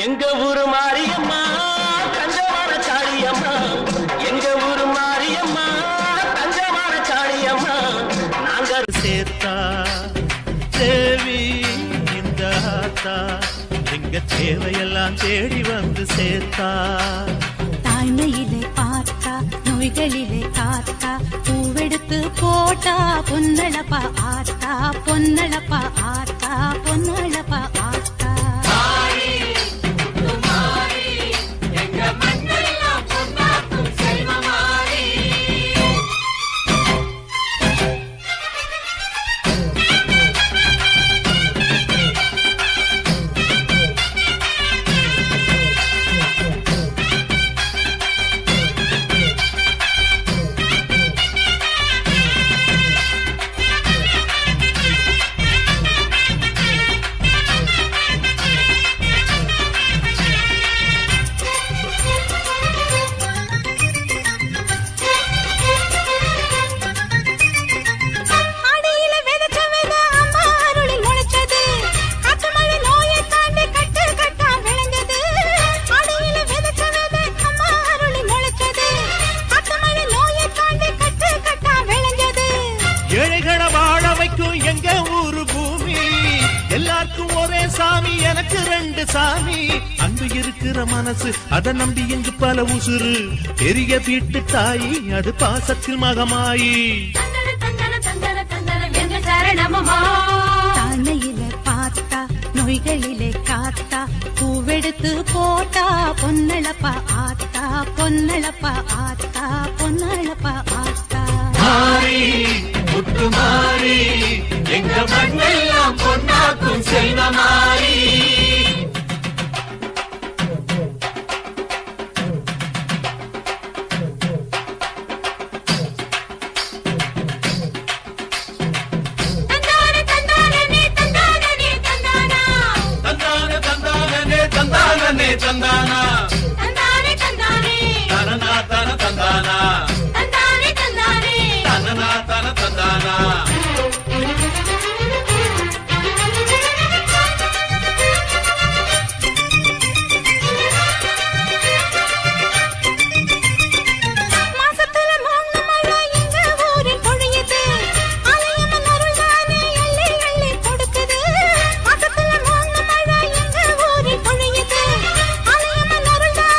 எங்க ஊரு மாரியம்மா தஞ்சவார சாழியம்மா, எங்க ஊரு மாரியம்மா தஞ்சவார சாழியம்மா. நாங்க சேர்த்தா தேவி இந்த ஆத்தா எங்க தேவையெல்லாம் தேடி வந்து சேர்த்தா. தாய்மையிலே பார்த்தா நோய்களிலே காத்தா பூவெடுத்து போட்டா பொன்னழப்பா ஆத்தா பொன்னழப்பா ஆத்தா பொன்னழப்பா ஆத்தா. ஏழைகளை வாழ வைக்கும் எங்க ஊரு பூமி, எல்லாருக்கும் ஒரே சாமி எனக்கு ரெண்டு சாமி. அன்பு இருக்கிற மனசு அதை நம்பி இங்கு பல உசுறு, பெரிய வீட்டு தாயி அது பாசத்தில் மகமாயி. தாய்மையிலே பார்த்தா நோய்களிலே காத்தா பூவெடுத்து போட்டா பொன்னழப்பா ஆத்தா பொன்னழப்பா ஆத்தா பொன்னழப்பா ஆத்தா. மாறி முத்து மாறி எங்க மண்ணெல்லாம் பொன்னாக்கும் செல்வ மாறி.